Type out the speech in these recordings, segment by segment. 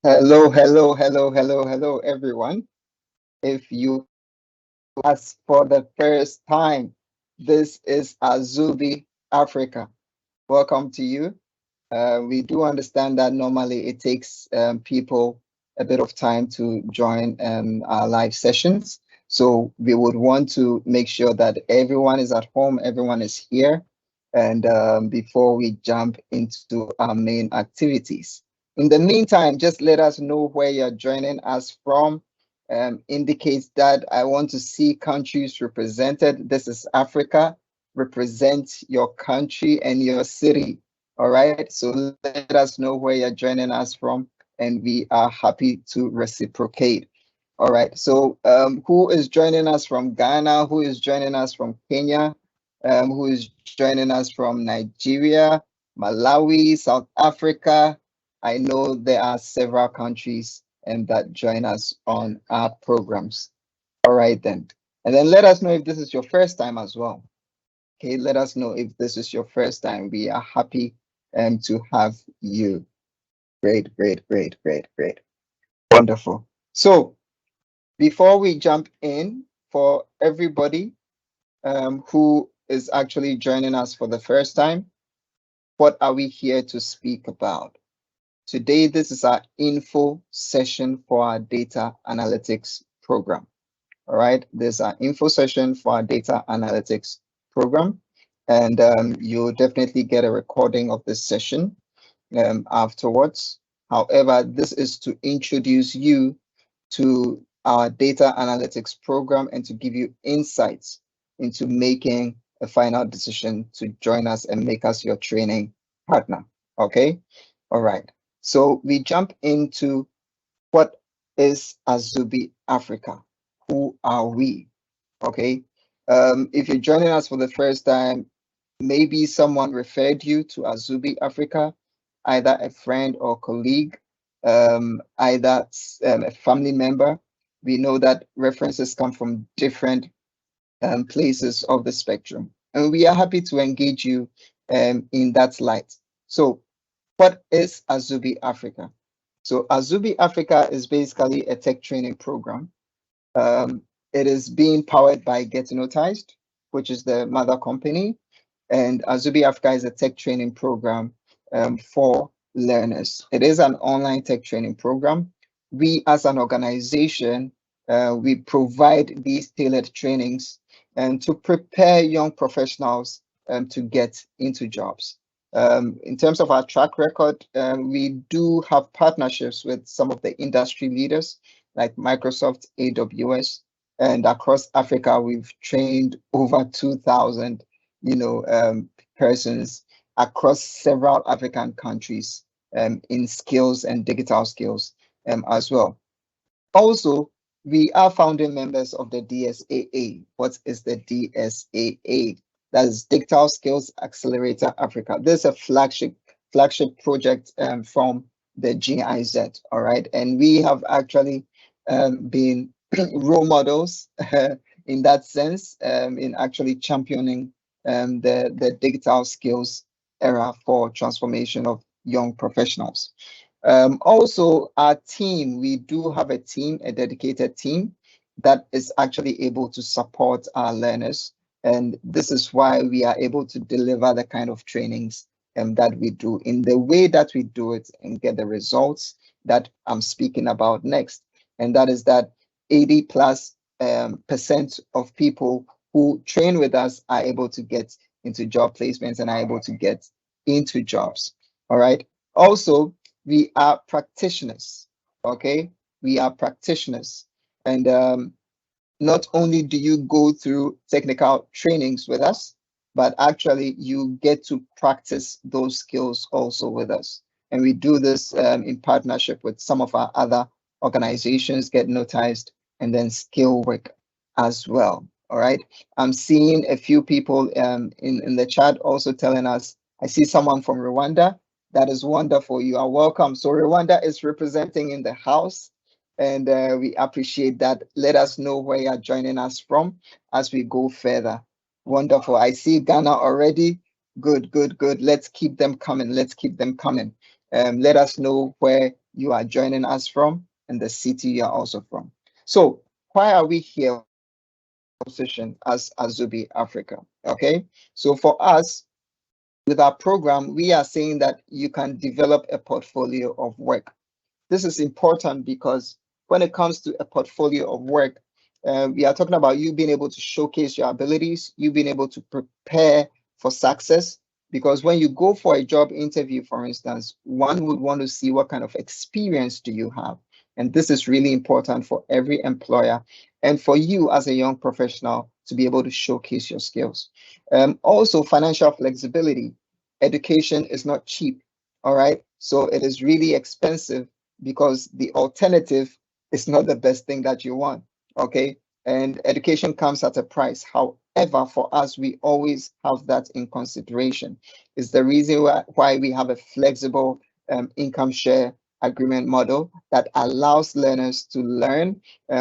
Hello, hello, hello, hello, hello, everyone. If you us for the first time, this is Azubi Africa. Welcome to you. We do understand that normally it takes people a bit of time to join our live sessions. So we would want to make sure that everyone is at home, everyone is here, and before we jump into our main activities. In the meantime, just let us know where you're joining us from. Indicates that I want to see countries represented. This is Africa. Represent your country and your city. All right. So let us know where you're joining us from, and we are happy to reciprocate. All right. So who is joining us from Ghana? Who is joining us from Kenya? Who is joining us from Nigeria, Malawi, South Africa? I know there are several countries that join us on our programs. All right then. And then let us know if this is your first time as well. Okay, let us know if this is your first time. We are happy to have you. Great, great, great, great, great. Wonderful. So before we jump in, for everybody who is actually joining us for the first time, what are we here to speak about? Today, this is our info session for our data analytics program. All right, this is our info session for our data analytics program. And you'll definitely get a recording of this session afterwards. However, this is to introduce you to our data analytics program and to give you insights into making a final decision to join us and make us your training partner. Okay. All right. So we jump into what is Azubi Africa? Who are we? Okay. If you're joining us for the first time, maybe someone referred you to Azubi Africa, either a friend or colleague, either a family member. We know that references come from different places of the spectrum, and we are happy to engage you in that light. So, what is Azubi Africa? So, Azubi Africa is basically a tech training program. It is being powered by Get Notized, which is the mother company, and Azubi Africa is a tech training program for learners. It is an online tech training program. We, as an organization, we provide these tailored trainings and to prepare young professionals to get into jobs. In terms of our track record, we do have partnerships with some of the industry leaders like Microsoft, AWS, and across Africa, we've trained over 2,000 persons across several African countries in skills and digital skills as well. Also, we are founding members of the DSAA. What is the DSAA? That is Digital Skills Accelerator Africa. This is a flagship project from the GIZ. All right, and we have actually been role models in that sense in actually championing the digital skills era for transformation of young professionals. Also, our team, we do have a team, a dedicated team that is actually able to support our learners. And this is why we are able to deliver the kind of trainings that we do in the way that we do it and get the results that I'm speaking about next. And that is that 80 plus percent of people who train with us are able to get into job placements and are able to get into jobs. All right. Also, we are practitioners. Okay. We are practitioners. And not only do you go through technical trainings with us, but actually you get to practice those skills also with us. And we do this in partnership with some of our other organizations, Get Notized, and then Skill Work as well. All right. I'm seeing a few people in the chat also telling us, I see someone from Rwanda. That is wonderful. You are welcome. So Rwanda is representing in the house, and we appreciate that. Let us know where you're joining us from as we go further. Wonderful. I see Ghana already. Good, good, good. Let's keep them coming. Let's keep them coming. Let us know where you are joining us from and the city you are also from. So why are we here position as Azubi Africa? Okay, so for us, with our program, we are saying that you can develop a portfolio of work. This is important because when it comes to a portfolio of work, we are talking about you being able to showcase your abilities, you being able to prepare for success. Because when you go for a job interview, for instance, one would want to see what kind of experience do you have. And this is really important for every employer and for you as a young professional to be able to showcase your skills. Also, financial flexibility. Education is not cheap. All right. So it is really expensive because the alternative is not the best thing that you want. Okay. And education comes at a price. However, for us, we always have that in consideration. It's the reason why we have a flexible income share agreement model that allows learners to learn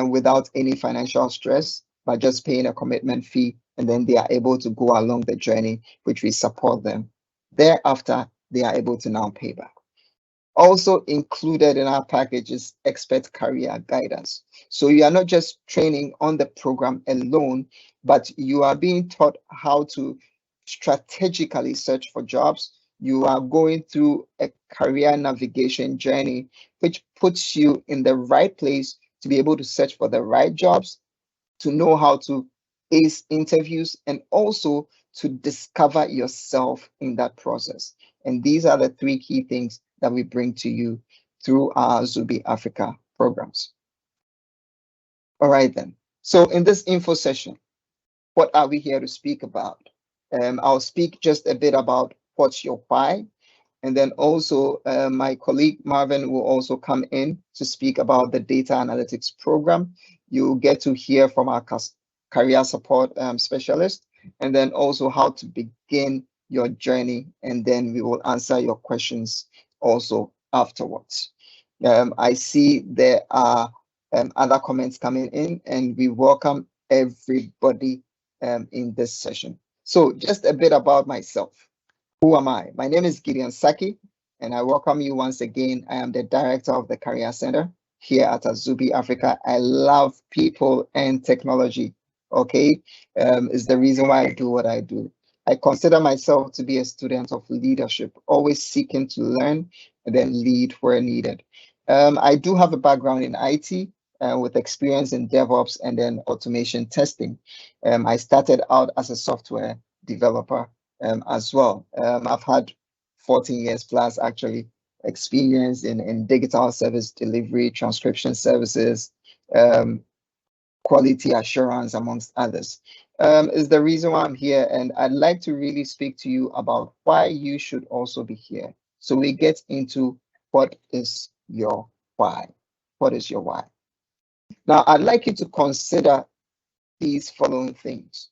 without any financial stress by just paying a commitment fee, and then they are able to go along the journey, which we support them. Thereafter, they are able to now pay back. Also included in our package is expert career guidance. So you are not just training on the program alone, but you are being taught how to strategically search for jobs. You are going through a career navigation journey, which puts you in the right place to be able to search for the right jobs, to know how to ace interviews, and also to discover yourself in that process. And these are the three key things that we bring to you through our Zubi Africa programs. All right, then. So in this info session, what are we here to speak about? I'll speak just a bit about what's your why, and then also my colleague Marvin will also come in to speak about the data analytics program. You'll get to hear from our career support specialist, and then also how to begin your journey. And then we will answer your questions also afterwards. I see there are other comments coming in, and we welcome everybody in this session. So just a bit about myself. Who am I? My name is Gideon Saki, and I welcome you once again. I am the director of the Career Center here at Azubi Africa. I love people and technology. Okay, is the reason why I do what I do. I consider myself to be a student of leadership, always seeking to learn and then lead where needed. I do have a background in IT with experience in DevOps and then automation testing. I started out as a software developer as well. I've had 14 years plus actually experience in digital service delivery, transcription services, quality assurance, amongst others. Is the reason why I'm here, and I'd like to really speak to you about why you should also be here. So we get into what is your why. What is your why? Now, I'd like you to consider these following things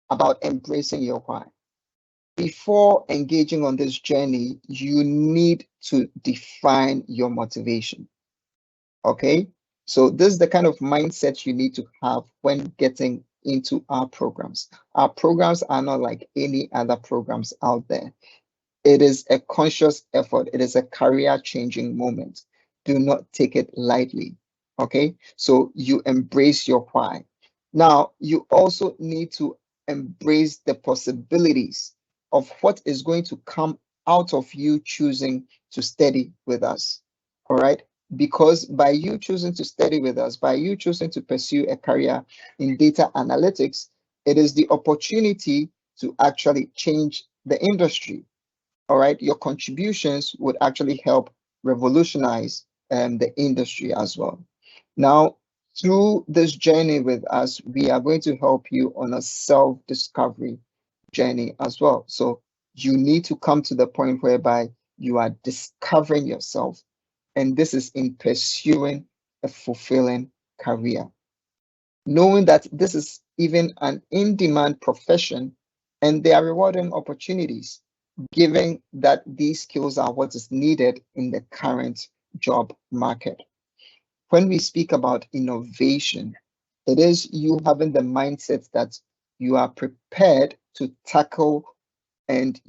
about embracing your why. Before engaging on this journey, you need to define your motivation. Okay. So this is the kind of mindset you need to have when getting into our programs. Our programs are not like any other programs out there. It is a conscious effort. It is a career changing moment. Do not take it lightly. Okay. So you embrace your why. Now, you also need to embrace the possibilities of what is going to come out of you choosing to study with us. All right. Because by you choosing to study with us, by you choosing to pursue a career in data analytics, it is the opportunity to actually change the industry. All right, your contributions would actually help revolutionize the industry as well. Now, through this journey with us, we are going to help you on a self-discovery journey as well. So you need to come to the point whereby you are discovering yourself, and this is in pursuing a fulfilling career. Knowing that this is even an in-demand profession and there are rewarding opportunities, given that these skills are what is needed in the current job market. When we speak about innovation, it is you having the mindset that you are prepared to tackle and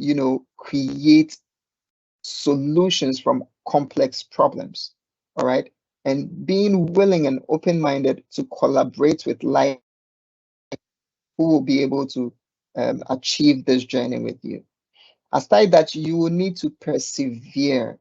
create solutions from complex problems. All right. And being willing and open-minded to collaborate with like who will be able to achieve this journey with you. Aside that, you will need to persevere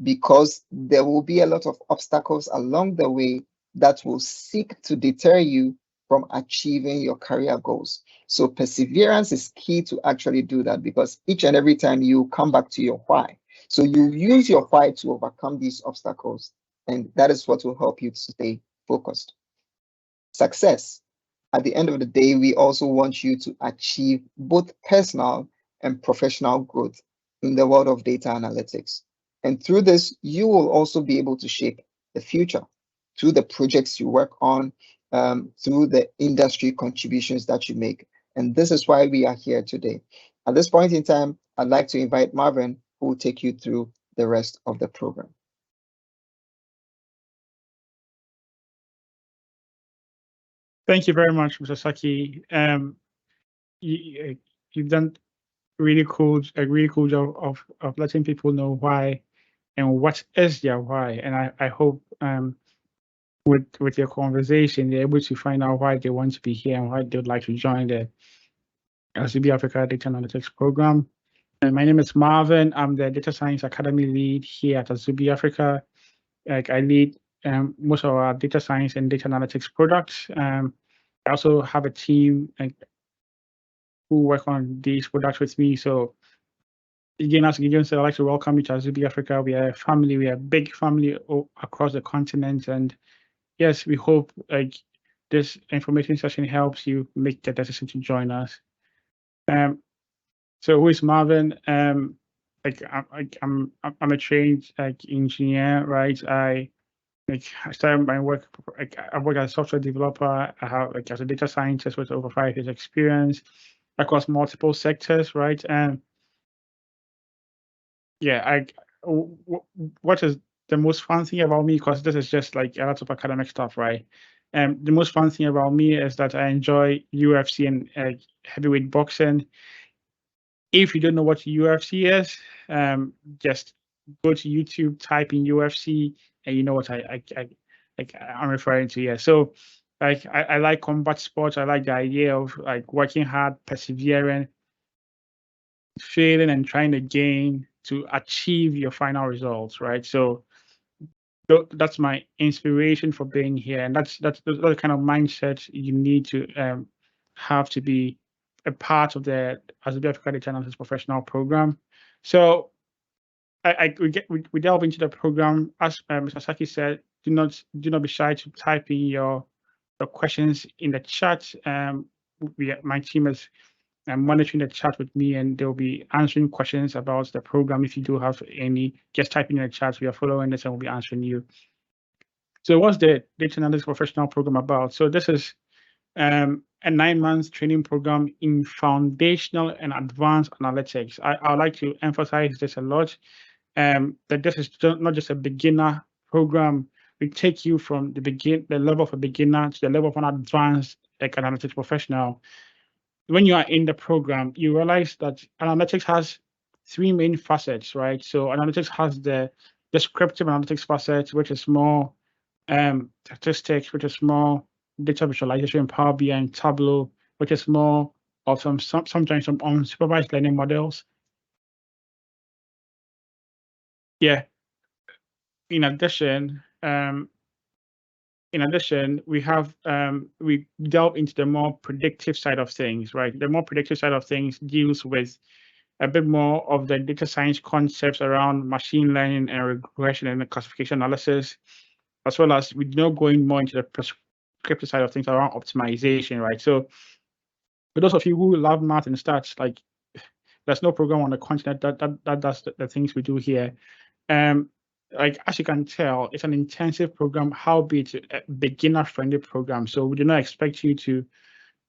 because there will be a lot of obstacles along the way that will seek to deter you from achieving your career goals. So perseverance is key to actually do that because each and every time you come back to your why. So you use your why to overcome these obstacles, and that is what will help you to stay focused. Success. At the end of the day, we also want you to achieve both personal and professional growth in the world of data analytics. And through this, you will also be able to shape the future through the projects you work on, through the industry contributions that you make. And this is why we are here today. At this point in time, I'd like to invite Marvin, who will take you through the rest of the program. Thank you very much, Mr. Saki. You've done a really cool job of letting people know why and what is their why. And I hope with your conversation, they're able to find out why they want to be here and why they would like to join the Azubi Africa Data Analytics program. And my name is Marvin. I'm the Data Science Academy lead here at Azubi Africa. Like I lead most of our data science and data analytics products. I also have a team who work on these products with me. So again, as Gideon said, I'd like to welcome you to Azubi Africa. We are a family. We are a big family across the continent. And yes, we hope this information session helps you make the decision to join us. So who is Marvin? I'm a trained engineer, right? I started my work. I work as a software developer. I have as a data scientist with over 5 years experience across multiple sectors, right? And yeah, what is the most fun thing about me? Because this is just like a lot of academic stuff, right? And the most fun thing about me is that I enjoy UFC and heavyweight boxing. If you don't know what UFC is, just go to YouTube, type in UFC, and you know what I'm referring to. Yeah. So, I like combat sports. I like the idea of like working hard, persevering, failing, and trying again to achieve your final results. Right. So that's my inspiration for being here, and that's the kind of mindset you need to have to be a part of the Azubi Africa Data Analytics professional program. So we delve into the program. As Mr. Saki said, do not be shy to type in your questions in the chat. My team is monitoring the chat with me, and they'll be answering questions about the program. If you do have any, just type in the chat. We are following this, and we'll be answering you. So what's the Data Analytics professional program about? So this is a 9-month training program in foundational and advanced analytics. I would like to emphasize this a lot, that this is not just a beginner program. We take you from the level of a beginner to the level of an advanced analytics professional. When you are in the program, you realize that analytics has 3 main facets, right? So analytics has the descriptive analytics facet, which is more statistics, which is more data visualization in Power BI and Tableau, which is more of sometimes some unsupervised learning models. Yeah. In addition, we have we delve into the more predictive side of things, right? The more predictive side of things deals with a bit more of the data science concepts around machine learning and regression and classification analysis, as well as we're now going more into the prescriptive side of things around optimization, right? So for those of you who love math and stats, like there's no program on the continent that does the things we do here. Like as you can tell, it's an intensive program, howbeit a beginner-friendly program. So we do not expect you to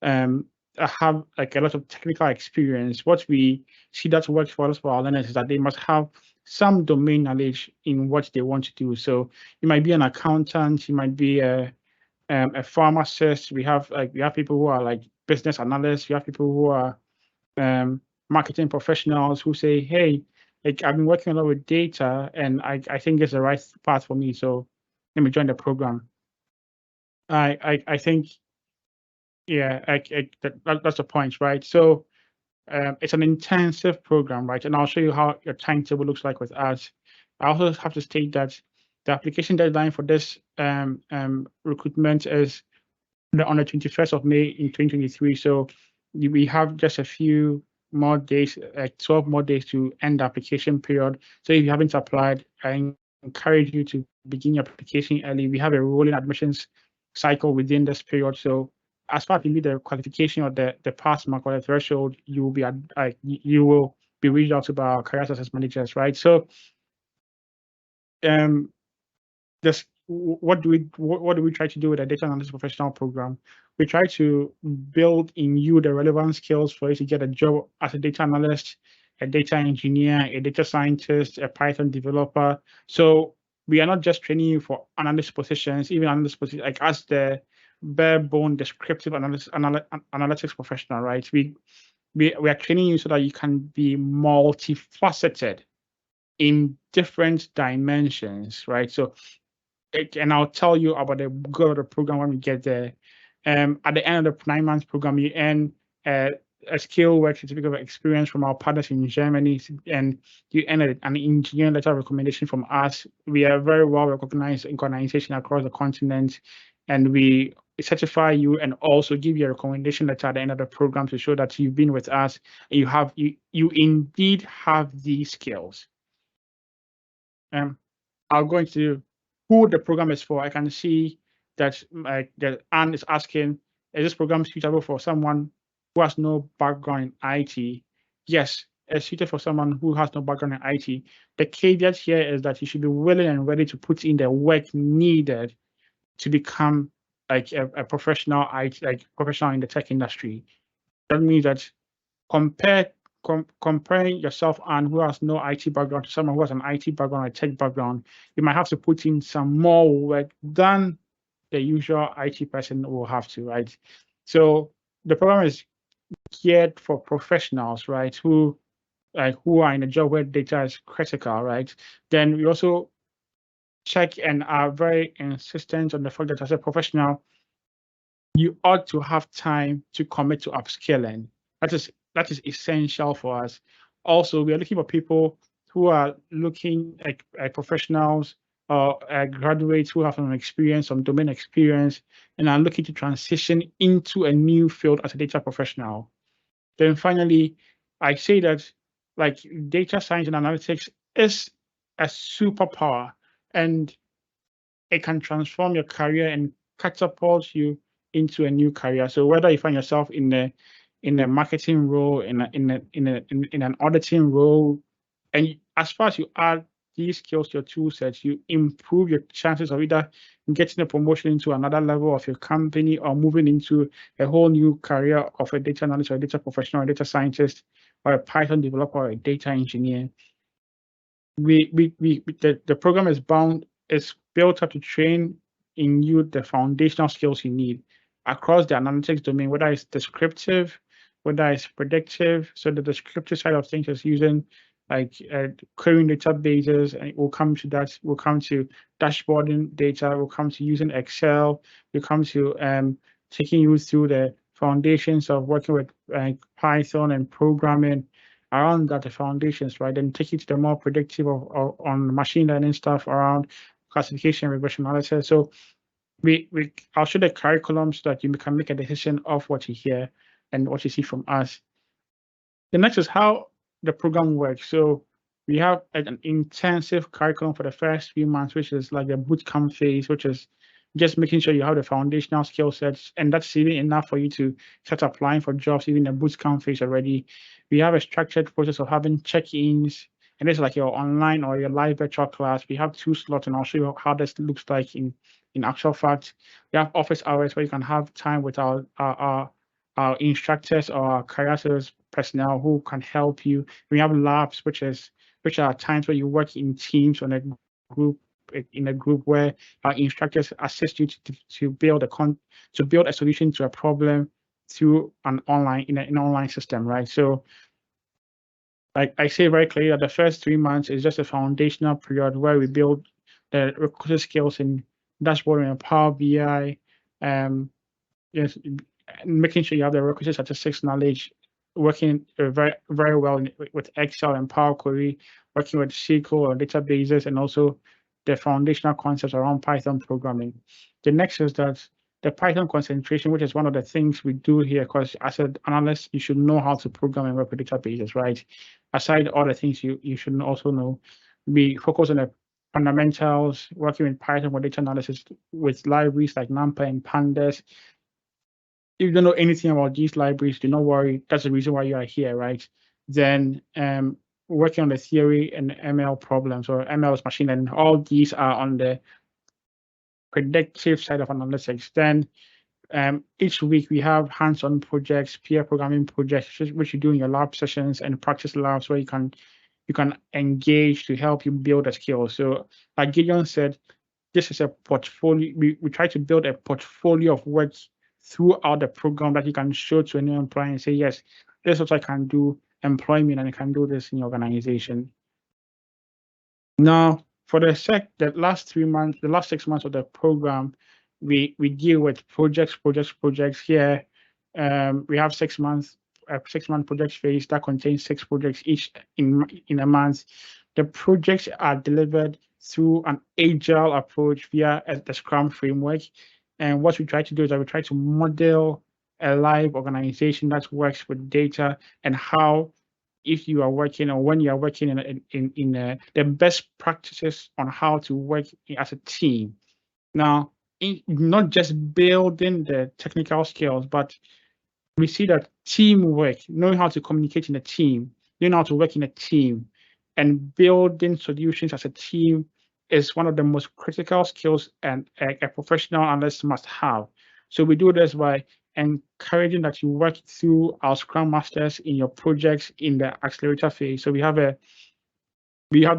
have like a lot of technical experience. What we see that works for us for our learners is that they must have some domain knowledge in what they want to do. So you might be an accountant, you might be a pharmacist. We have people who are like business analysts. We have people who are marketing professionals who say, hey, like I've been working a lot with data, and I think it's the right path for me. So let me join the program. I think, yeah, that's the point, right? So it's an intensive program, right? And I'll show you how your timetable looks like with us. I also have to state that the application deadline for this recruitment is on the 21st of May in 2023. So we have just a few more days, like 12 more days to end the application period. So if you haven't applied, I encourage you to begin your application early. We have a rolling admissions cycle within this period. So as far as you meet the qualification or the pass mark or the threshold, you will be you will be reached out to by our career success managers, right? So um this what do we try to do with a data analytics professional program? We try to build in you the relevant skills for you to get a job as a data analyst, a data engineer, a data scientist, a Python developer. So we are not just training you for analyst positions, even analyst positions, like as the bare bone descriptive analytics professional, right? We are training you so that you can be multifaceted in different dimensions, right? So and I'll tell you about the goal of the program when we get there. At the end of the 9 months program, you earn uh, a skill work certificate of experience from our partners in Germany, and you earn an engineering letter of recommendation from us. We are a very well recognized organization across the continent, and we certify you and also give you a recommendation letter at the end of the program to show that you've been with us and you indeed have these skills. I'll go into who the program is for. I can see that that Anne is asking, is this program suitable for someone who has no background in IT? Yes, it's suited for someone who has no background in IT. The caveat here is that you should be willing and ready to put in the work needed to become like a professional IT, like professional in the tech industry. That means that compare comparing yourself and who has no IT background to someone who has an IT background or tech background, you might have to put in some more work than the usual IT person will have to, right? So the program is geared for professionals, right, who are in a job where data is critical, right? Then we also check and are very insistent on the fact that as a professional, you ought to have time to commit to upskilling. That is essential for us. Also, we are looking for people who are looking at professionals or graduates who have some experience, some domain experience, and are looking to transition into a new field as a data professional. Then finally, I say that like data science and analytics is a superpower, and it can transform your career and catapult you into a new career. So whether you find yourself in a marketing role, in an auditing role, and as far as you add these skills to your tool set, you improve your chances of either getting a promotion into another level of your company or moving into a whole new career of a data analyst or a data professional, or a data scientist, or a Python developer, or a data engineer. The program is built up to train in you the foundational skills you need across the analytics domain, whether it's descriptive, whether it's predictive. So the descriptive side of things is using like querying databases, and we'll come to that. We'll come to dashboarding data. We'll come to using Excel. We'll come to taking you through the foundations of working with Python and programming around that, the foundations, right? Then take it to the more predictive on machine learning stuff around classification, regression analysis. So I'll show the curriculum so that you can make a decision of what you hear and what you see from us. The next is how the program works. So we have an intensive curriculum for the first few months, which is like the bootcamp phase, which is just making sure you have the foundational skill sets, and that's even enough for you to start applying for jobs, even the bootcamp phase already. We have a structured process of having check-ins, and it's like your online or your live virtual class. We have 2 slots, and I'll show you how this looks like in actual fact. We have office hours where you can have time with our instructors or our career service personnel who can help you. We have labs, which are times where you work in teams on a group where our instructors assist you to build a solution to a problem through an online system, right? So Like I say very clearly that the first 3 months is just a foundational period where we build the requisite skills in dashboarding and Power BI, yes, making sure you have the requisite statistics knowledge, working very well with Excel and Power Query, working with SQL or databases, and also the foundational concepts around Python programming. The next is that the Python concentration, which is one of the things we do here, because as an analyst, you should know how to program and work with databases, right? Aside all the things you should also know, we focus on the fundamentals, working with Python for data analysis with libraries like NumPy and Pandas. If you don't know anything about these libraries, do not worry. That's the reason why you are here, right? Then working on the theory and ML problems, or ML is machine learning, all these are on the predictive side of analytics. Then each week we have hands-on projects, peer programming projects, which you do in your lab sessions and practice labs where you can engage to help you build a skill. So like Gideon said, this is a portfolio. We try to build a portfolio of work throughout the program that you can show to a new employee and say, yes, this is what I can do, employ me, and I can do this in your organization. Now, for the last 3 months, the last 6 months of the program, we deal with projects here. We have 6 months, a 6-month project phase that contains 6 projects each in a month. The projects are delivered through an agile approach via the Scrum framework. And what we try to do is that we try to model a live organization that works with data, and how, if you are working or when you are working in the best practices on how to work as a team. Now, not just building the technical skills, but we see that teamwork, knowing how to communicate in a team, knowing how to work in a team, and building solutions as a team is one of the most critical skills and a professional analyst must have. So we do this by encouraging that you work through our Scrum Masters in your projects in the accelerator phase. So we have the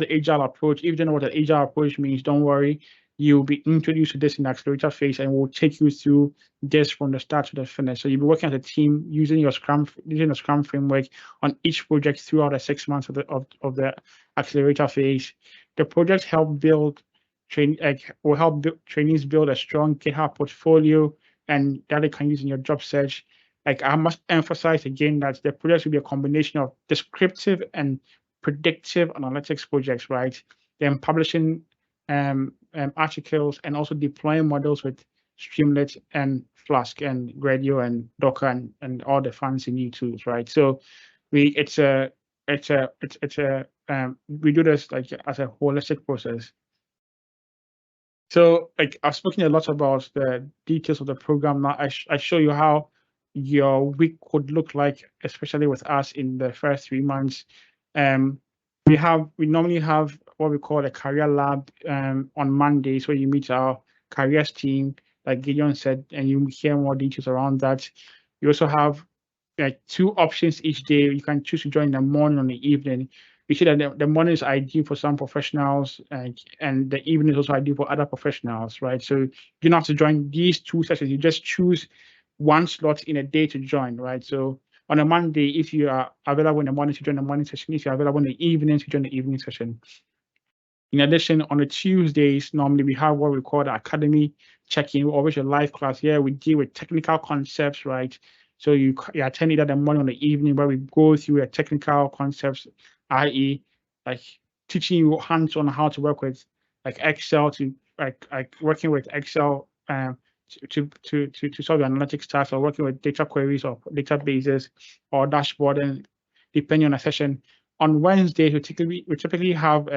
agile approach. If you don't know what an agile approach means, don't worry. You'll be introduced to this in the accelerator phase, and we'll take you through this from the start to the finish. So you'll be working as a team using the Scrum framework on each project throughout the 6 months of the accelerator phase. The projects will help trainees build a strong GitHub portfolio, and that they can use in your job search. Like, I must emphasize again that the projects will be a combination of descriptive and predictive analytics projects, right? Then publishing articles and also deploying models with Streamlit and Flask and Gradio and Docker and all the fancy new tools, right? So we do this like as a holistic process. So, like, I've spoken a lot about the details of the program. Now I show you how your week could look like, especially with us in the first 3 months. We normally have what we call a career lab on Mondays, where you meet our careers team, like Gideon said, and you hear more details around that. You also have like 2 options each day. You can choose to join in the morning or the evening. We see that the morning is ideal for some professionals, and the evening is also ideal for other professionals, right? So you don't have to join these 2 sessions. You just choose one slot in a day to join, right? So on a Monday, if you are available in the morning to join the morning session, if you're available in the evening to join the evening session. In addition, on the Tuesdays, normally we have what we call the academy check-in, or which a live class. Here we deal with technical concepts, right? So you attend either the morning or the evening, where we go through the technical concepts, i.e., like teaching you hands-on how to work with like Excel, to like working with Excel to solve your analytics tasks, or working with data queries or databases or dashboarding, depending on the session. On Wednesdays, we typically have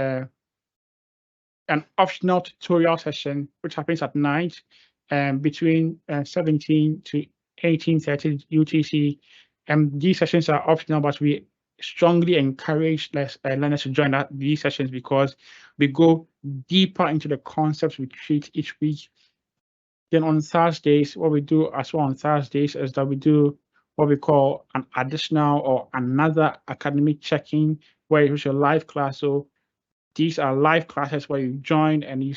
an optional tutorial session, which happens at night, between 17 to 18:30 UTC. These sessions are optional, but we strongly encourage learners to join these sessions, because we go deeper into the concepts we treat each week. Then on Thursdays, what we do as well on Thursdays is that we do what we call an additional or another academic check-in, where it's a live class. So these are live classes where you join and you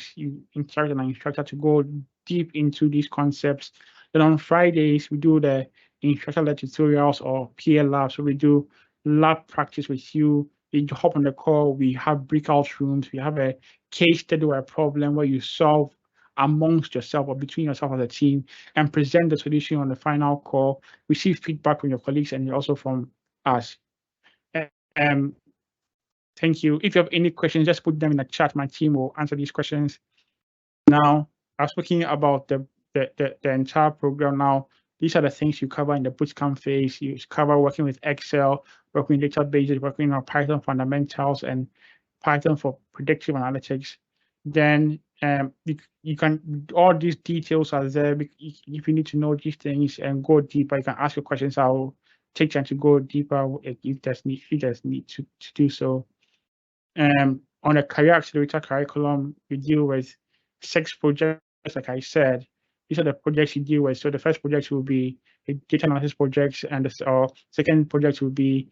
interact with an instructor to go deep into these concepts. Then on Fridays, we do the instructor-led tutorials or peer labs. So we do lab practice with you, you hop on the call, we have breakout rooms, we have a case study or a problem where you solve amongst yourself or between yourself as a team and present the solution on the final call, receive feedback from your colleagues and also from us. Um, thank you. If you have any questions, just put them in the chat. My team will answer these questions. Now, I was speaking about the entire program now. These are the things you cover in the bootcamp phase. You cover working with Excel, working with databases, working on Python fundamentals and Python for predictive analytics. Then you can, all these details are there. If you need to know these things and go deeper, you can ask your questions. I'll take time to go deeper if there's need to do so. On a career accelerator curriculum, we deal with 6 projects, like I said. These are the projects you deal with. So the first project will be a data analysis project, and the second project will be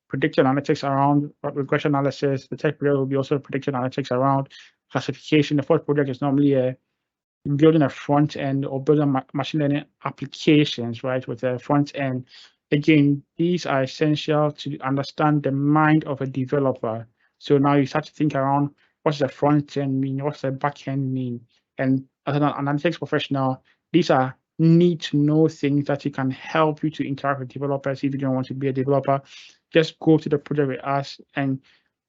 predictive analytics around regression analysis. The third project will be also predictive analytics around classification. The fourth project is normally building a front end or building machine learning applications, right, with a front end. Again, these are essential to understand the mind of a developer. So now you start to think around what's the front end mean, what's the back end mean, and as an analytics professional, these are need to know things that you can help you to interact with developers. If you don't want to be a developer, just go to the project with us and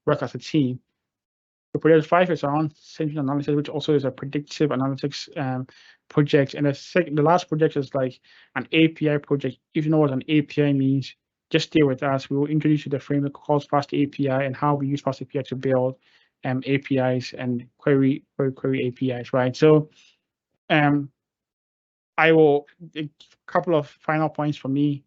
work as a team. The project 5 is around sentiment analysis, which also is a predictive analytics project. And the last project is like an API project. If you know what an API means, just stay with us. We will introduce you to the framework called Fast API and how we use Fast API to build APIs and query APIs, right? So I will, a couple of final points for me.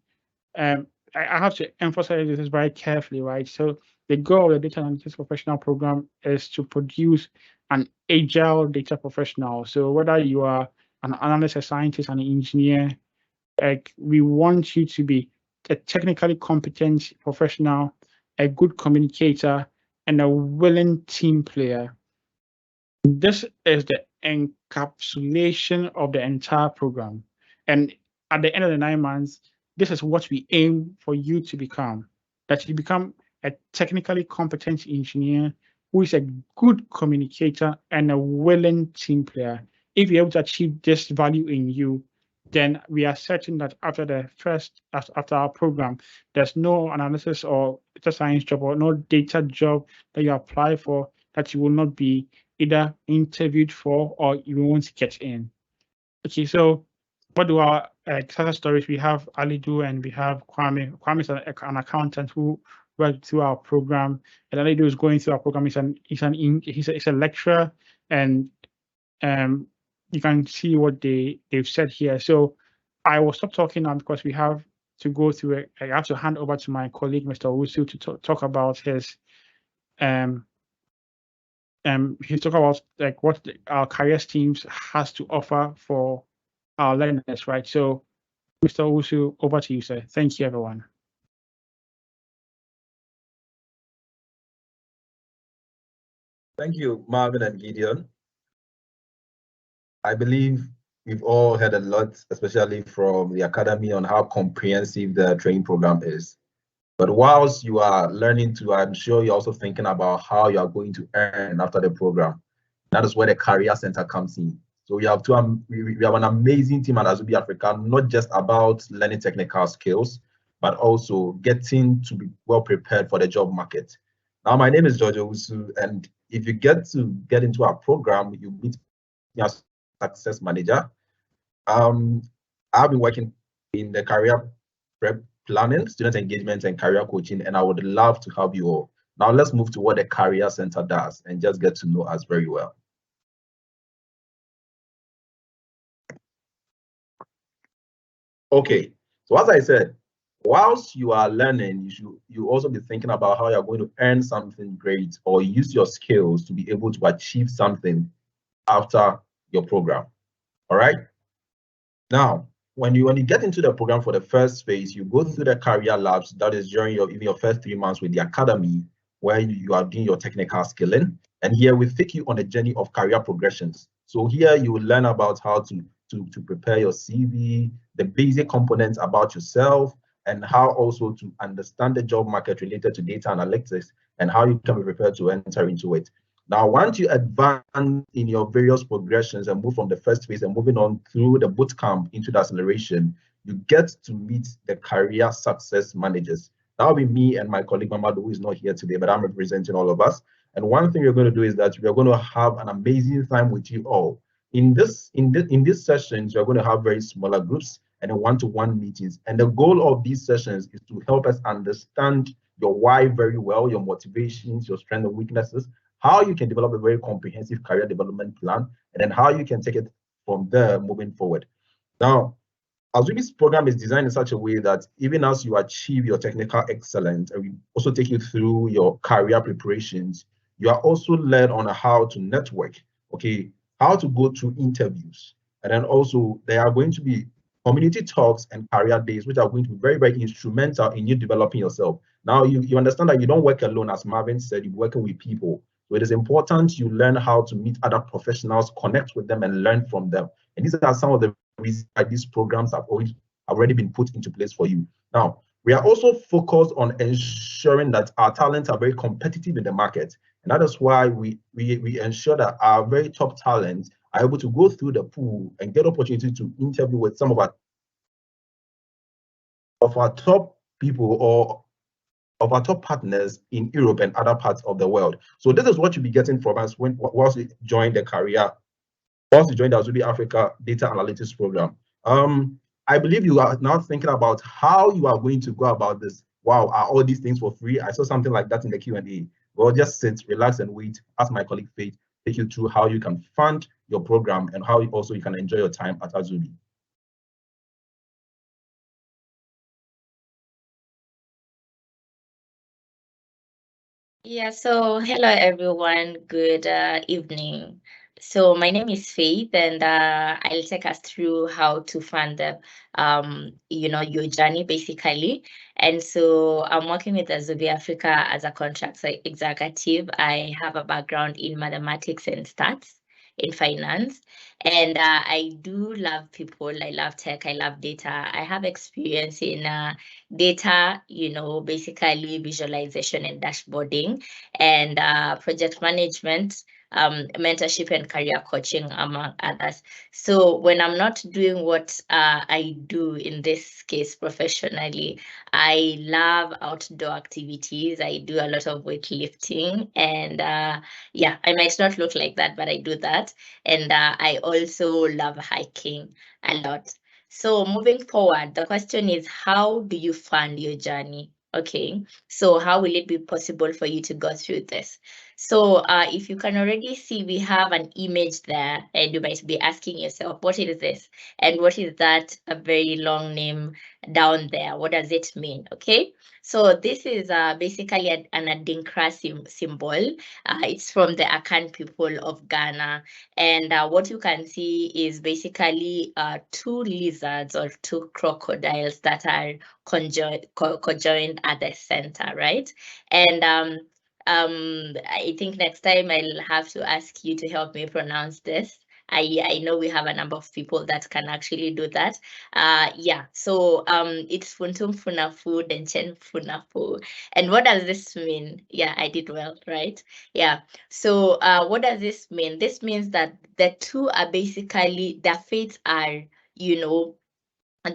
I have to emphasize this very carefully, right? So the goal of the data analytics professional program is to produce an agile data professional. So whether you are an analyst, a scientist, an engineer, we want you to be a technically competent professional, a good communicator, and a willing team player. This is the encapsulation of the entire program. And at the end of the 9 months, this is what we aim for you to become, that you become a technically competent engineer who is a good communicator and a willing team player. If you're able to achieve this value in you, then we are certain that after our program, there's no analysis or data science job or no data job that you apply for that you will not be either interviewed for or you won't get in. Okay, so what do our success stories? We have Alidu and we have Kwame. Kwame is an accountant who worked through our program, and Alidu is going through our program. He's a lecturer, and you can see what they've said here. So I will stop talking now because we have to go through it. I have to hand over to my colleague, Mr. Owusu, to talk about his he talked about like what our careers teams has to offer for our learners, right? So, Mr. Owusu, over to you, sir. Thank you, everyone. Thank you, Marvin and Gideon. I believe we've all heard a lot, especially from the academy, on how comprehensive the training program is. But whilst you are learning to, I'm sure you're also thinking about how you are going to earn after the program. That is where the Career Center comes in. So we have we have an amazing team at Azubi Africa, not just about learning technical skills, but also getting to be well prepared for the job market. Now, my name is George Owusu, and if you get into our program, you meet me as success manager. I've been working in the career prep planning, student engagement, and career coaching, and I would love to help you all. Now let's move to what the Career Center does and just get to know us very well. Okay, so as I said, whilst you are learning, you also be thinking about how you're going to earn something great or use your skills to be able to achieve something after your program. All right. Now, when you get into the program for the first phase, you go through the career labs. That is during your first 3 months with the academy, where you are doing your technical skilling. And here we take you on a journey of career progressions. So here you will learn about how to prepare your CV, the basic components about yourself, and how also to understand the job market related to data analytics and how you can be prepared to enter into it. Now, once you advance in your various progressions and move from the first phase and moving on through the bootcamp into the acceleration, you get to meet the career success managers. That will be me and my colleague Mamadu, who is not here today, but I'm representing all of us. And one thing we're going to do is that we're going to have an amazing time with you all. In these sessions, we're going to have very smaller groups and one-to-one meetings. And the goal of these sessions is to help us understand your why very well, your motivations, your strengths and weaknesses, how you can develop a very comprehensive career development plan, and then how you can take it from there moving forward. Now, Azubi's program is designed in such a way that even as you achieve your technical excellence, and we also take you through your career preparations, you are also led on how to network, okay, how to go through interviews. And then also there are going to be community talks and career days, which are going to be very, very instrumental in you developing yourself. Now, you understand that you don't work alone, as Marvin said, you're working with people. So it is important you learn how to meet other professionals, connect with them, and learn from them. And these are some of the reasons why these programs have already been put into place for you. Now, we are also focused on ensuring that our talents are very competitive in the market. And that is why we ensure that our very top talents are able to go through the pool and get opportunity to interview with some of our top people or of our top partners in Europe and other parts of the world. So this is what you'll be getting from us once you join the Azubi Africa Data Analytics program. I believe you are now thinking about how you are going to go about this. Wow, are all these things for free? I saw something like that in the Q&A. Well, just sit, relax, and wait. Ask my colleague Faith take you through how you can fund your program and how also you can enjoy your time at Azubi. Yeah, so hello everyone, good evening. So my name is Faith, and I'll take us through how to fund the, your journey basically. And so I'm working with Azubi Africa as a contract executive. I have a background in mathematics and stats in finance, and I do love people. I love tech. I love data. I have experience in data, basically visualization and dashboarding, and project management, mentorship and career coaching, among others. So when I'm not doing what I do in this case professionally, I love outdoor activities. I do a lot of weightlifting, and yeah, I might not look like that, but I do that. And I also love hiking a lot. So moving forward, the question is, how do you fund your journey? Okay, so how will it be possible for you to go through this? So if you can already see, we have an image there, and you might be asking yourself, what is this? And what is that a very long name down there? What does it mean? Okay, so this is basically an Adinkra symbol. It's from the Akan people of Ghana. And what you can see is basically two lizards or two crocodiles that are conjoined at the center, right? And I think next time I'll have to ask you to help me pronounce this. I know we have a number of people that can actually do that. Yeah, so it's Funtum Funafu Denchen Funafu. And what does this mean? Yeah, I did well, right? Yeah. So what does this mean? This means that the two are basically, their fates are,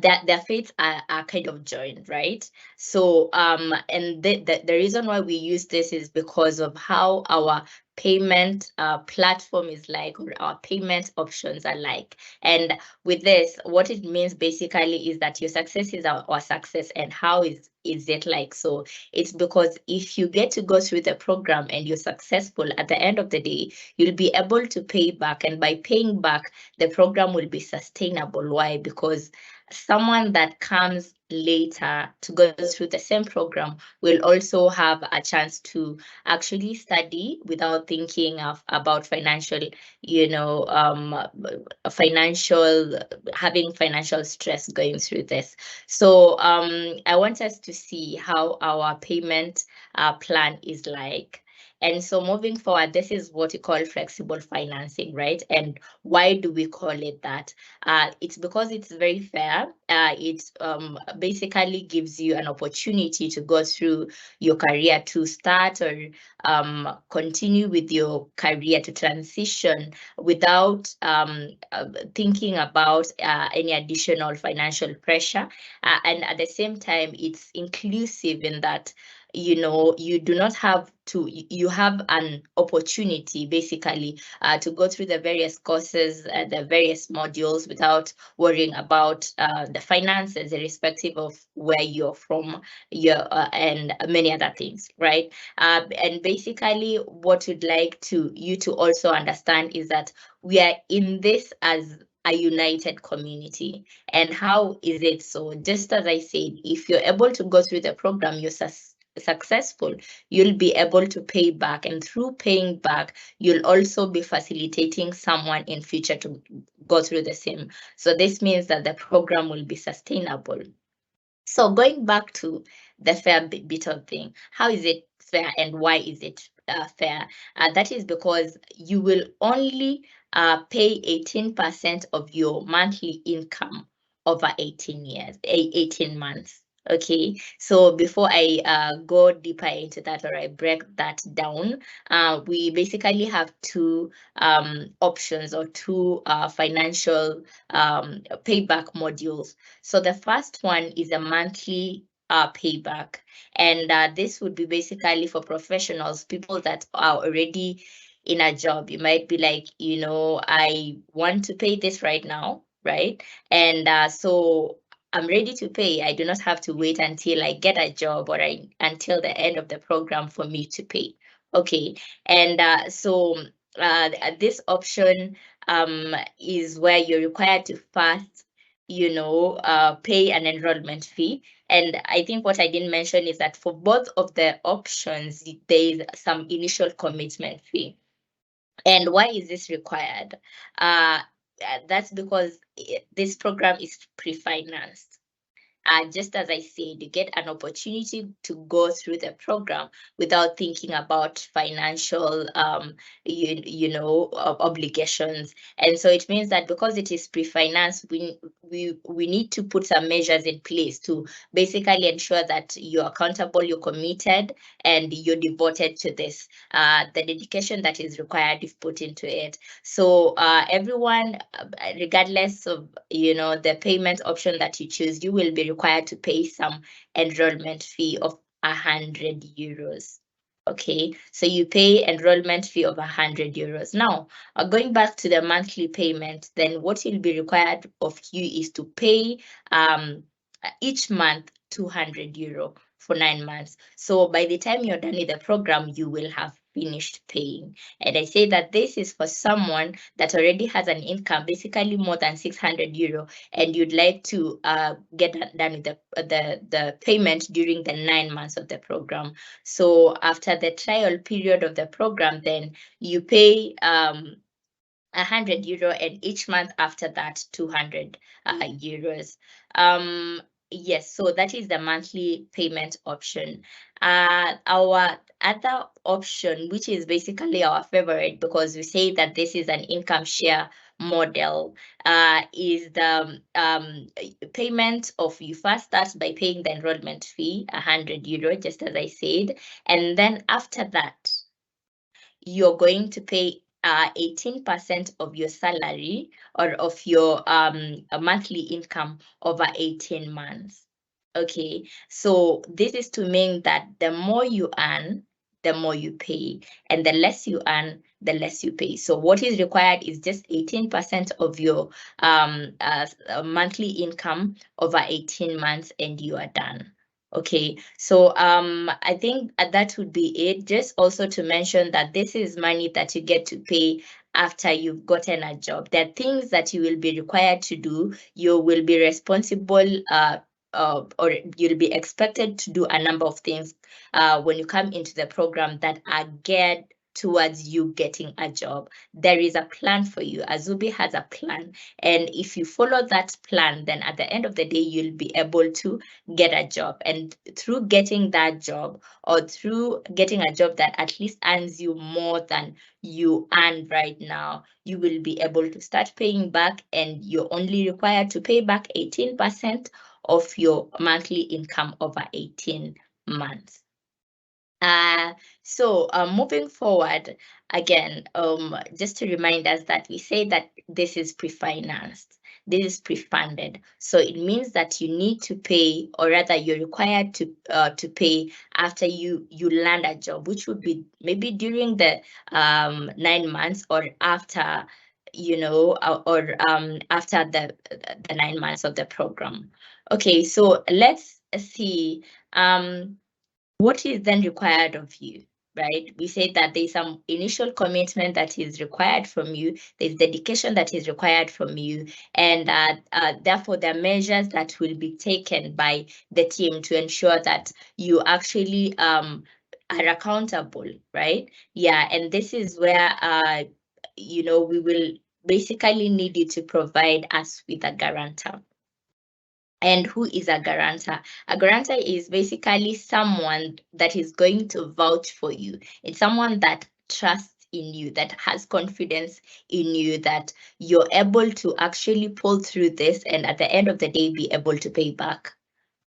that their fates are kind of joined, right? So and the reason why we use this is because of how our payment platform is like, or our payment options are like. And with this, what it means basically is that your success is our success. And how is it like? So it's because if you get to go through the program and you're successful, at the end of the day, you'll be able to pay back, and by paying back, the program will be sustainable. Why? Because someone that comes later to go through the same program will also have a chance to actually study without thinking about financial, having financial stress going through this. So I want us to see how our payment plan is like. And so moving forward, this is what we call flexible financing, right? And why do we call it that? It's because it's very fair. It basically gives you an opportunity to go through your career, to start or continue with your career, to transition without thinking about any additional financial pressure. And at the same time, it's inclusive in that, you know, you do not have to, you have an opportunity basically to go through the various courses, the various modules without worrying about the finances, irrespective of where you're from, and many other things, right? And basically what we'd like you to also understand is that we are in this as a united community. And how is it so? Just as I said, if you're able to go through the program, you're successful, you'll be able to pay back, and through paying back, you'll also be facilitating someone in future to go through the same. So this means that the program will be sustainable. So going back to the fair bit of thing, how is it fair and why is it fair? That is because you will only pay 18% of your monthly income over 18 months. Okay, so before I go deeper into that, or I break that down, we basically have two options, or two financial payback modules. So the first one is a monthly payback, and this would be basically for professionals, people that are already in a job. You might be like, you know, I want to pay this right now, right? And so I'm ready to pay. I do not have to wait until I get a job, or until the end of the program for me to pay. Okay, and so this option is where you're required to first, you know, pay an enrollment fee. And I think what I didn't mention is that for both of the options, there is some initial commitment fee. And why is this required? That's because this program is pre-financed. Just as I said, you get an opportunity to go through the program without thinking about financial, obligations. And so it means that because it is pre-financed, we need to put some measures in place to basically ensure that you're accountable, you're committed, and you're devoted to this. The dedication that is required is put into it. So everyone, regardless of, you know, the payment option that you choose, you will be required to pay some enrollment fee of 100 euros. Okay, so you pay enrollment fee of 100 euros. Now, going back to the monthly payment, then what will be required of you is to pay each month 200 euro for 9 months. So by the time you're done with the program, you will have finished paying. And I say that this is for someone that already has an income, basically more than 600 euro, and you'd like to get done with the payment during the 9 months of the program. So after the trial period of the program, then you pay 100 euro, and each month after that 200 euros. Yes, so that is the monthly payment option. Our other option, which is basically our favorite because we say that this is an income share model, is the payment of, you first start by paying the enrollment fee, 100 euro, just as I said, and then after that you're going to pay 18% of your salary, or of your monthly income over 18 months. Okay, so this is to mean that the more you earn, the more you pay, and the less you earn, the less you pay. So what is required is just 18% of your monthly income over 18 months, and you are done. Okay, so I think that would be it. Just also to mention that this is money that you get to pay after you've gotten a job. There are things that you will be required to do. You will be responsible, or you'll be expected to do a number of things when you come into the program that are geared towards you getting a job. There is a plan for you. Azubi has a plan. And if you follow that plan, then at the end of the day, you'll be able to get a job. And through getting that job, or through getting a job that at least earns you more than you earn right now, you will be able to start paying back, and you're only required to pay back 18% of your monthly income over 18 months. So moving forward, again, just to remind us that we say that this is pre-financed, this is pre-funded. So it means that you need to pay, or rather you're required to pay after you land a job, which would be maybe during the 9 months, or after, you know, or after the 9 months of the program. Okay, so let's see. What is then required of you, right? We say that there's some initial commitment that is required from you. There's dedication that is required from you. And therefore, there are measures that will be taken by the team to ensure that you actually are accountable, right? Yeah, and this is where, you know, we will basically need you to provide us with a guarantor. And who is a guarantor? A guarantor is basically someone that is going to vouch for you. It's someone that trusts in you, that has confidence in you, that you're able to actually pull through this, and at the end of the day, be able to pay back.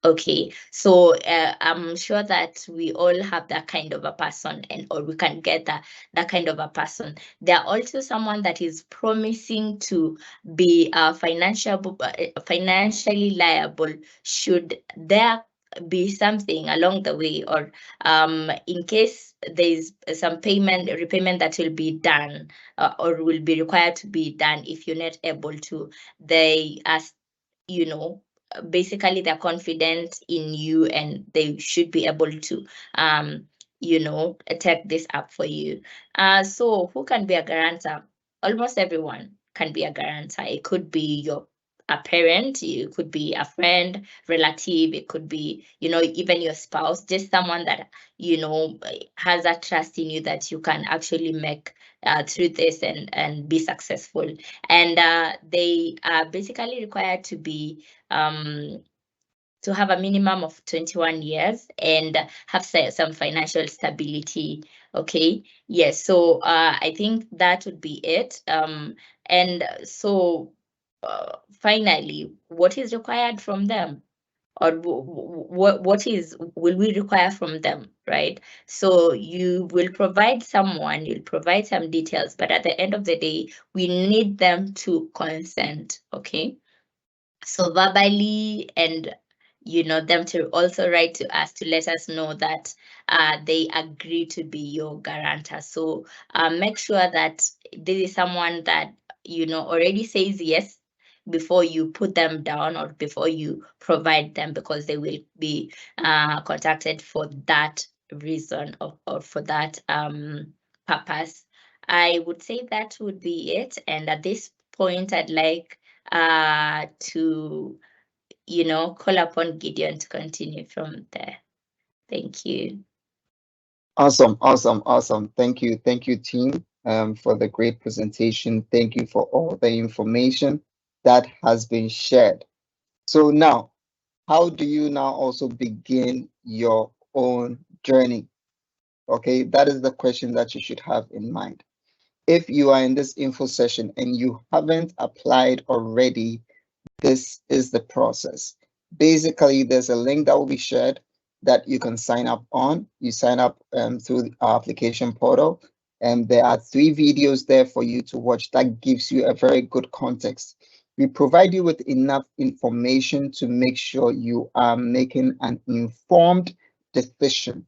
Okay, so I'm sure that we all have that kind of a person, or we can get that kind of a person. There are also someone that is promising to be financially liable should there be something along the way, or in case there's some repayment that will be done, or will be required to be done if you're not able to. They are, you know, basically they're confident in you, and they should be able to you know, take this up for you. So who can be a guarantor? Almost everyone can be a guarantor. It could be a parent, it could be a friend, relative, it could be, you know, even your spouse, just someone that, you know, has a trust in you that you can actually make through this and be successful. And they are basically required to be to have a minimum of 21 years and have some financial stability. Okay, yes. So I think that would be it. And so finally, what is required from them? Or what will we require from them, right? So you will provide someone, you'll provide some details, but at the end of the day, we need them to consent. Okay, so verbally, and you know, them to also write to us to let us know that they agree to be your guarantor. So make sure that this is someone that, you know, already says yes before you put them down, or before you provide them, because they will be contacted for that reason, or for that purpose. I would say that would be it. And at this point, I'd like to, you know, call upon Gideon to continue from there. Thank you. Awesome, awesome, awesome. Thank you, team, for the great presentation. Thank you for all the information that has been shared. So now, how do you now also begin your own journey? Okay, that is the question that you should have in mind. If you are in this info session and you haven't applied already, this is the process. Basically, there's a link that will be shared that you can sign up on. You sign up through our application portal, and there are 3 videos there for you to watch that gives you a very good context. We provide you with enough information to make sure you are making an informed decision.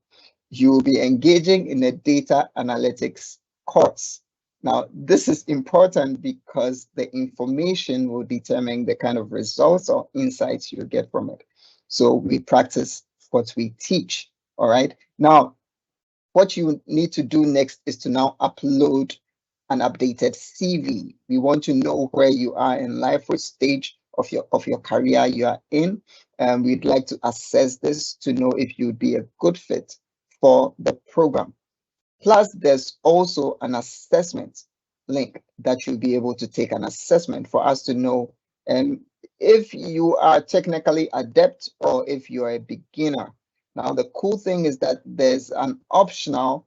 You will be engaging in a data analytics course. Now, this is important because the information will determine the kind of results or insights you get from it. So we practice what we teach, all right? Now, what you need to do next is to now upload an updated CV. We want to know where you are in life, which stage of your career you are in. We'd like to assess this to know if you'd be a good fit for the program. Plus, there's also an assessment link that you'll be able to take an assessment for us to know if you are technically adept or if you are a beginner. Now, the cool thing is that there's an optional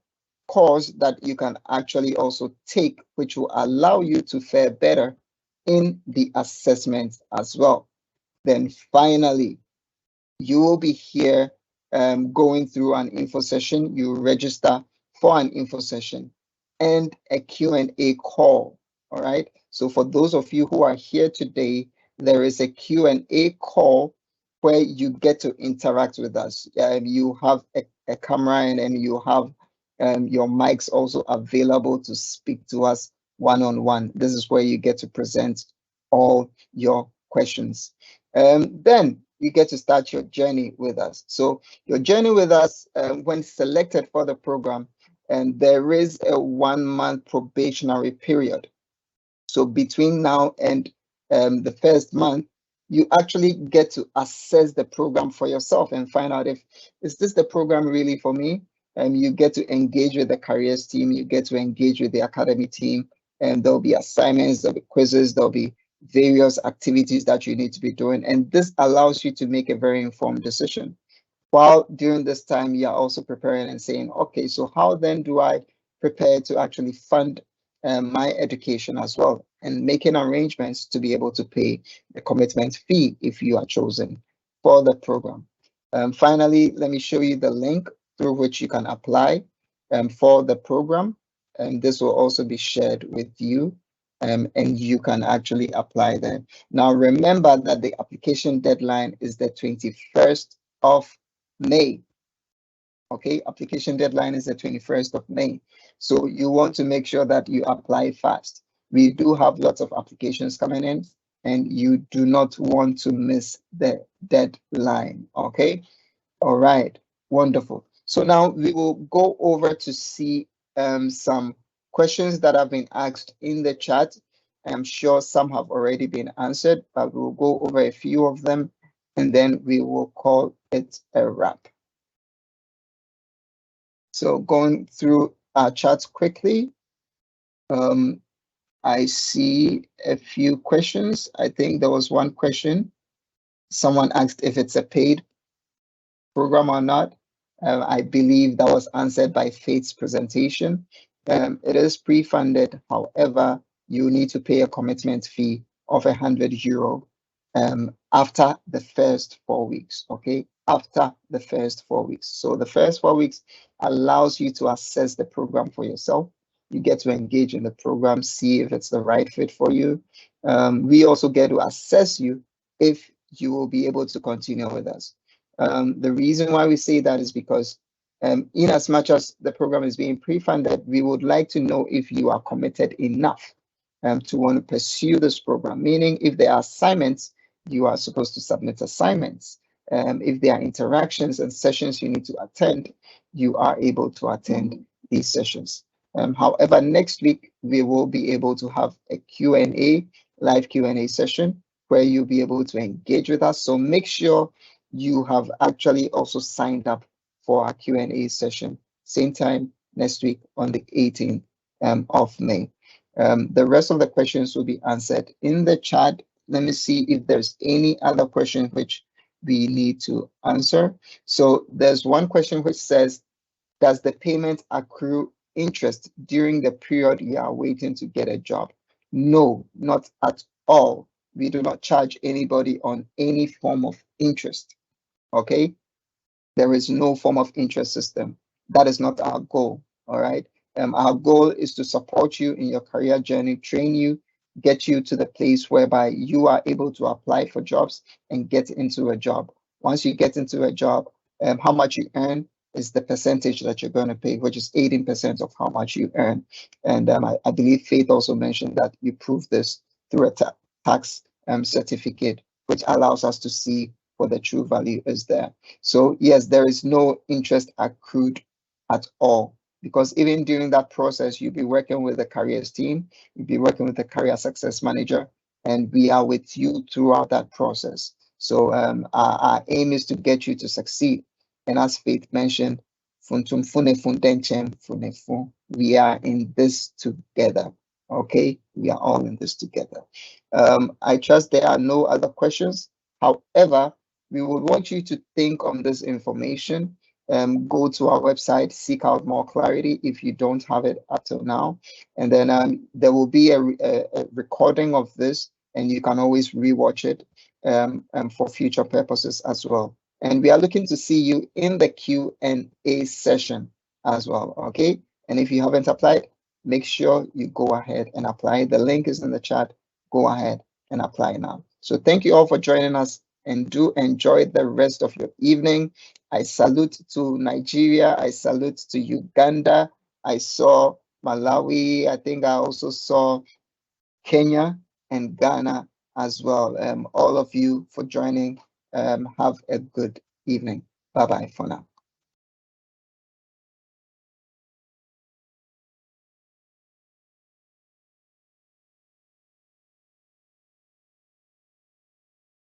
course that you can actually also take, which will allow you to fare better in the assessment as well. Then finally, you will be here going through an info session. You register for an info session and a Q&A call. All right. So for those of you who are here today, there is a Q&A call where you get to interact with us. You have a camera and then you have your mics also available to speak to us one-on-one. This is where you get to present all your questions. Then you get to start your journey with us. So your journey with us, when selected for the program, and there is a 1-month probationary period. So between now and the first month, you actually get to assess the program for yourself and find out if, is this the program really for me? And you get to engage with the careers team, you get to engage with the academy team, and there'll be assignments, there'll be quizzes, there'll be various activities that you need to be doing. And this allows you to make a very informed decision. While during this time, you're also preparing and saying, okay, so how then do I prepare to actually fund my education as well, and making arrangements to be able to pay the commitment fee if you are chosen for the program. Finally, let me show you the link through which you can apply for the program. And this will also be shared with you, and you can actually apply there. Now, remember that the application deadline is the 21st of May. Okay, application deadline is the 21st of May. So you want to make sure that you apply fast. We do have lots of applications coming in, and you do not want to miss the deadline. Okay, all right, wonderful. So now we will go over to see some questions that have been asked in the chat. I'm sure some have already been answered, but we'll go over a few of them, and then we will call it a wrap. So going through our chats quickly, I see a few questions. I think there was one question. Someone asked if it's a paid program or not. I believe that was answered by Faith's presentation. It is pre-funded. However, you need to pay a commitment fee of €100 after the first 4 weeks. Okay, after the first 4 weeks. So the first 4 weeks allows you to assess the program for yourself. You get to engage in the program, see if it's the right fit for you. We also get to assess you if you will be able to continue with us. The reason why we say that is because in as much as the program is being pre-funded, we would like to know if you are committed enough to want to pursue this program, meaning if there are assignments, you are supposed to submit assignments. If there are interactions and sessions you need to attend, you are able to attend these sessions. However, next week, we will be able to have a Q&A, live Q&A session where you'll be able to engage with us. So make sure you have actually also signed up for our Q&A session, same time next week on the 18th of May. The rest of the questions will be answered in the chat. Let me see if there's any other question which we need to answer. So there's one question which says, does the payment accrue interest during the period you are waiting to get a job? No, not at all. We do not charge anybody on any form of interest. Okay, there is no form of interest system. That is not our goal. All right. Our goal is to support you in your career journey, train you, get you to the place whereby you are able to apply for jobs and get into a job. Once you get into a job, how much you earn is the percentage that you're going to pay, which is 18% of how much you earn. And I believe Faith also mentioned that you prove this through a tax certificate, which allows us to see what the true value is there. So yes, there is no interest accrued at all, because even during that process, you'll be working with the careers team, you'll be working with the career success manager, and we are with you throughout that process. So our aim is to get you to succeed. And as Faith mentioned, We are in this together. Okay, we are all in this together. I trust there are no other questions. However, we would want you to think on this information. Go to our website, seek out more clarity if you don't have it up till now. And then there will be a recording of this, and you can always rewatch it for future purposes as well. And we are looking to see you in the Q&A session as well, okay? And if you haven't applied, make sure you go ahead and apply. The link is in the chat. Go ahead and apply now. So thank you all for joining us, and do enjoy the rest of your evening. I salute to Nigeria. I salute to Uganda. I saw Malawi. I think I also saw Kenya and Ghana as well. All of you for joining. Have a good evening. Bye-bye for now.